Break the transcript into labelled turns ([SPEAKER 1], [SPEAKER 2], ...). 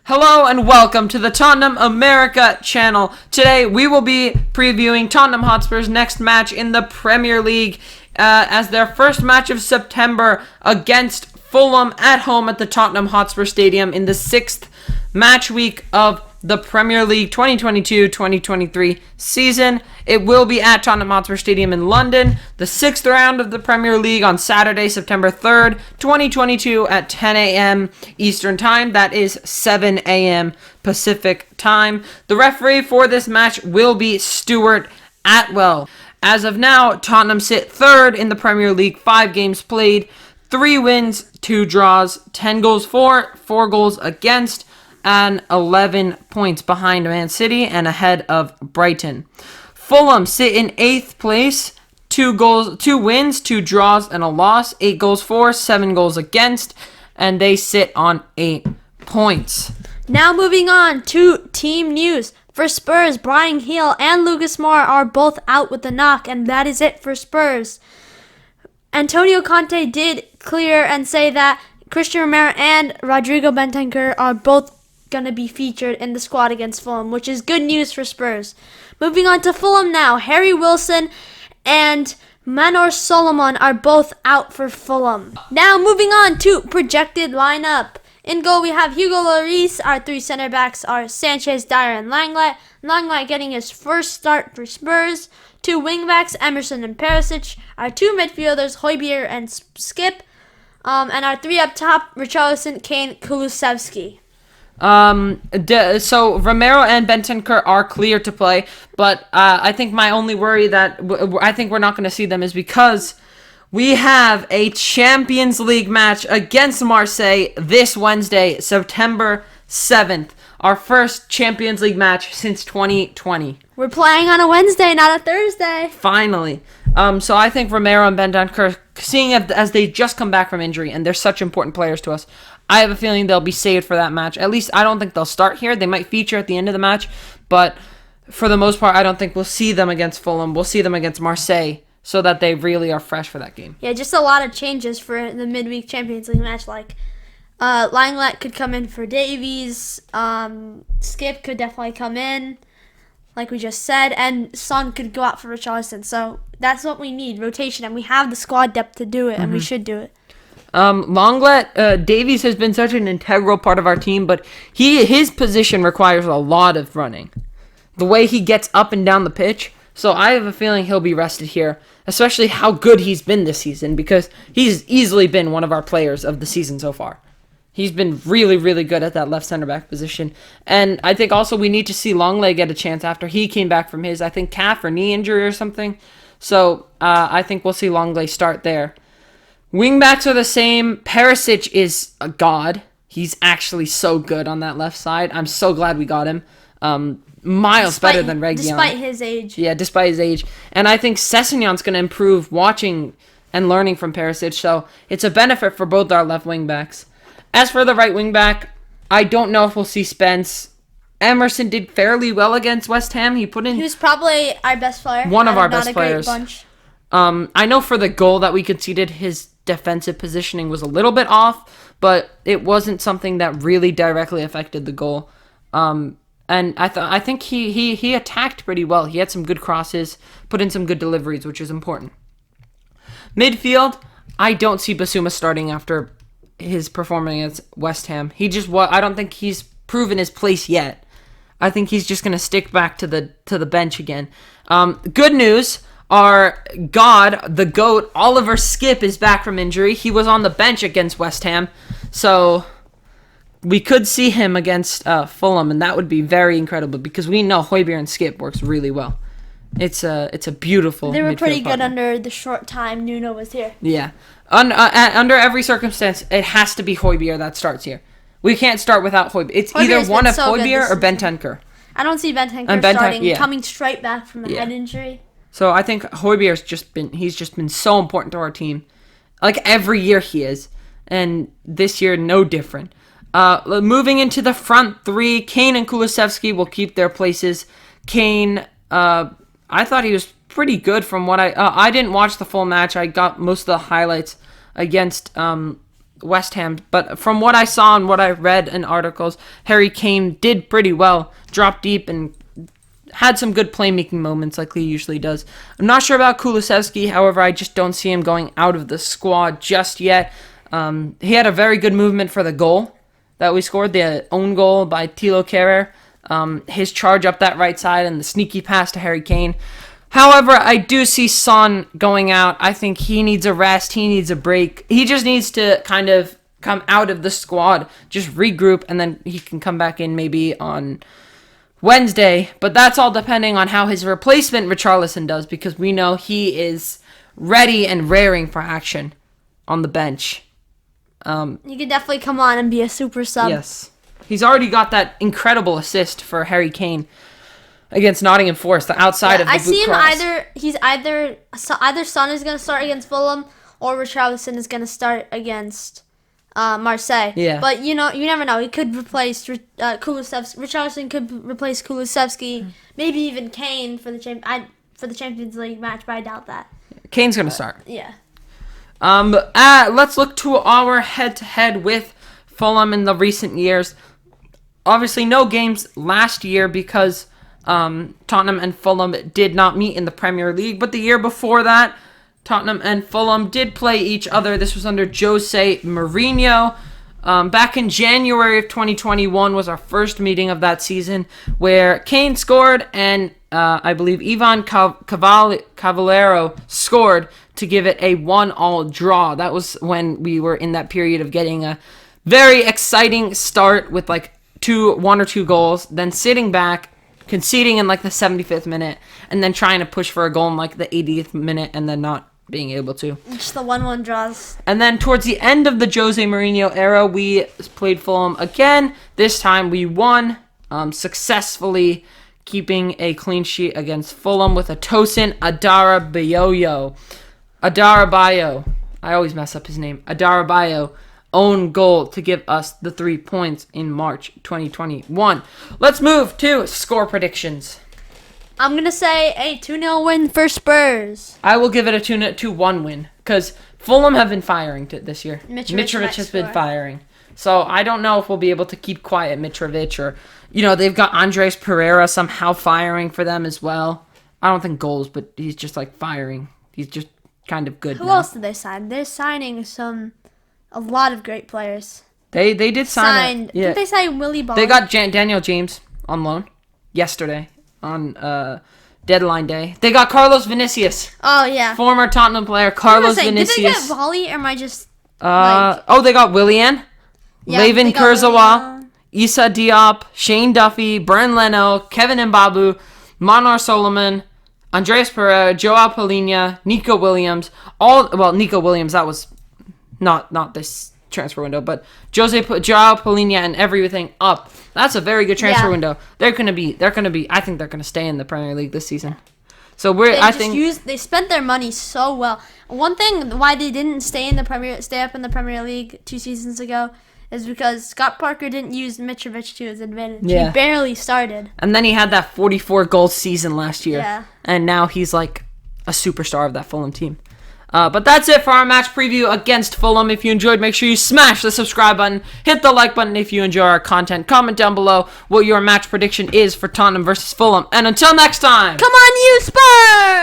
[SPEAKER 1] Hello and welcome to the Tottenham America channel. Today we will be previewing Tottenham Hotspur's next match in the Premier League as their first match of September against Fulham at home at the Tottenham Hotspur Stadium in the 6th match week of the Premier League 2022-2023 season. It will be at Tottenham Hotspur Stadium in London, the 6th round of the Premier League on Saturday, September 3rd, 2022 at 10 a.m. Eastern Time. That is 7 a.m. Pacific Time. The referee for this match will be Stuart Atwell. As of now, Tottenham sit third in the Premier League, 5 games played, 3 wins, 2 draws, 10 goals for, 4 goals against, and 11 points behind Man City and ahead of Brighton. Fulham sit in 8th place, 2 wins, 2 draws, and a loss, 8 goals for, 7 goals against, and they sit on 8 points.
[SPEAKER 2] Now moving on to team news. For Spurs, Bryan Gil and Lucas Moura are both out with a knock, and that is it for Spurs. Antonio Conte did clear and say that Christian Romero and Rodrigo Bentancur are both going to be featured in the squad against Fulham, which is good news for Spurs. Moving on to Fulham now. Harry Wilson and Manor Solomon are both out for Fulham. Now moving on to projected lineup. In goal we have Hugo Lloris. Our 3 center backs are Sanchez, Dyer, and Lilywhite. Lilywhite getting his first start for Spurs. 2 wing backs, Emerson and Perisic. Our 2 midfielders, Højbjerg and Skip. And our 3 up top, Richarlison, Kane, Kulusevski.
[SPEAKER 1] So Romero and Bentancur are clear to play, but I think my only worry that I think we're not going to see them is because we have a Champions League match against Marseille this Wednesday, September 7th. Our first Champions League match since 2020.
[SPEAKER 2] We're playing on a Wednesday, not a Thursday.
[SPEAKER 1] Finally. So I think Romero and Bentancur, seeing as they just come back from injury and they're such important players to us, I have a feeling they'll be saved for that match. At least I don't think they'll start here. They might feature at the end of the match, but for the most part, I don't think we'll see them against Fulham. We'll see them against Marseille so that they really are fresh for that game.
[SPEAKER 2] Yeah, just a lot of changes for the midweek Champions League match. Like, Lilywhite could come in for Davies. Skip could definitely come in, like we just said. And Son could go out for Richarlison. So that's what we need, rotation. And we have the squad depth to do it, and we should do it.
[SPEAKER 1] Lenglet, Davies has been such an integral part of our team, but his position requires a lot of running. The way he gets up and down the pitch. So I have a feeling he'll be rested here, especially how good he's been this season, because he's easily been one of our players of the season so far. He's been really, really good at that left center back position. And I think also we need to see Longley get a chance after he came back from his, I think, calf or knee injury or something. So I think we'll see Longley start there. Wingbacks are the same. Perisic is a god. He's actually so good on that left side. I'm so glad we got him. Miles better than Reguilon.
[SPEAKER 2] Despite his age.
[SPEAKER 1] Yeah, despite his age. And I think Sessegnon's going to improve watching and learning from Perisic. So it's a benefit for both our left wingbacks. As for the right wingback, I don't know if we'll see Spence. Emerson did fairly well against West Ham. He was
[SPEAKER 2] probably our best player.
[SPEAKER 1] One of our best players.
[SPEAKER 2] Great bunch.
[SPEAKER 1] I know for the goal that we conceded, his defensive positioning was a little bit off, but it wasn't something that really directly affected the goal. And I think he attacked pretty well. He had some good crosses, put in some good deliveries, which is important. Midfield, I don't see Basuma starting after his performance against West Ham. I don't think he's proven his place yet. I think he's just going to stick back to the bench again. Good news. Our god, the GOAT, Oliver Skip is back from injury. He was on the bench against West Ham, so we could see him against Fulham, and that would be very incredible because we know Højbjerg and Skip works really well. It's a beautiful.
[SPEAKER 2] They were pretty good
[SPEAKER 1] partner.
[SPEAKER 2] under the short time Nuno was here.
[SPEAKER 1] Yeah, under every circumstance, it has to be Højbjerg that starts here. We can't start without Højbjerg. It's either one of Højbjerg or Bentancur.
[SPEAKER 2] I don't see Bentancur starting, coming straight back from a head injury.
[SPEAKER 1] So I think Højbjerg's just been so important to our team. Like every year he is. And this year, no different. Moving into the front three, Kane and Kulusevski will keep their places. Kane, I thought he was pretty good from what I didn't watch the full match. I got most of the highlights against West Ham, but from what I saw and what I read in articles, Harry Kane did pretty well, dropped deep and had some good playmaking moments like he usually does. I'm not sure about Kulusevski, however, I just don't see him going out of the squad just yet. He had a very good movement for the goal that we scored, the own goal by Thilo Kehrer. His charge up that right side and the sneaky pass to Harry Kane. However, I do see Son going out. I think he needs a rest. He needs a break. He just needs to kind of come out of the squad, just regroup, and then he can come back in maybe on Wednesday. But that's all depending on how his replacement, Richarlison, does, because we know he is ready and raring for action on the bench.
[SPEAKER 2] He could definitely come on and be a super sub.
[SPEAKER 1] Yes. He's already got that incredible assist for Harry Kane against Nottingham Forest, the outside of the boot cross.
[SPEAKER 2] I see him either Son is going to start against Fulham or Richarlison is going to start against Marseille.
[SPEAKER 1] Yeah.
[SPEAKER 2] But, you never know. He could replace Kulusevski. Richarlison could replace Kulusevski, maybe even Kane for the Champions League match, but I doubt that.
[SPEAKER 1] Kane's going to start.
[SPEAKER 2] Yeah.
[SPEAKER 1] Let's look to our head-to-head with Fulham in the recent years. Obviously, no games last year because Tottenham and Fulham did not meet in the Premier League, but the year before that, Tottenham and Fulham did play each other. This was under Jose Mourinho. Back in January of 2021 was our first meeting of that season, where Kane scored and I believe Ivan Cavallero scored to give it a 1-1 draw. That was when we were in that period of getting a very exciting start with like one or two goals, then sitting back, conceding in like the 75th minute, and then trying to push for a goal in like the 80th minute and then not being able to.
[SPEAKER 2] Just the 1-1 draws.
[SPEAKER 1] And then towards the end of the Jose Mourinho era, we played Fulham again. This time we won, successfully keeping a clean sheet against Fulham with a Tosin Adarabayo. I always mess up his name. Adarabayo. Own goal to give us the 3 points in March 2021. Let's move to score predictions.
[SPEAKER 2] I'm going to say a 2-0 win for Spurs.
[SPEAKER 1] I will give it a 2-1 win because Fulham have been firing this year. Mitrovic has been firing. So I don't know if we'll be able to keep quiet Mitrovic or, they've got Andres Pereira somehow firing for them as well. I don't think goals, but he's just like firing. He's just kind of good
[SPEAKER 2] Who
[SPEAKER 1] now.
[SPEAKER 2] else did they sign? They're signing a lot of great players.
[SPEAKER 1] They did sign.
[SPEAKER 2] Did they sign Willy Ball?
[SPEAKER 1] They got Daniel James on loan yesterday on deadline day. They got Carlos Vinicius.
[SPEAKER 2] Oh yeah,
[SPEAKER 1] former Tottenham player Carlos Vinicius.
[SPEAKER 2] Did they get Volley or am I just?
[SPEAKER 1] They got Willian, Lavin Kurzawa, Issa Diop, Shane Duffy, Bren Leno, Kevin Mbabu, Manar Solomon, Andreas Pereira, Joao Palhinha, Nico Williams. Nico Williams, that was not this transfer window, but Joao Palhinha and everything up. That's a very good transfer window. They're gonna be. I think they're gonna stay in the Premier League this season. So they spent their money so well. One thing why they didn't stay up in the Premier League 2 seasons ago is because Scott Parker didn't use Mitrovic to his advantage. Yeah. He barely started. And then he had that 44-goal season last year.
[SPEAKER 2] Yeah.
[SPEAKER 1] And now he's like a superstar of that Fulham team. But that's it for our match preview against Fulham. If you enjoyed, make sure you smash the subscribe button, hit the like button if you enjoy our content. Comment down below what your match prediction is for Tottenham versus Fulham. And until next time,
[SPEAKER 2] come on, you Spurs!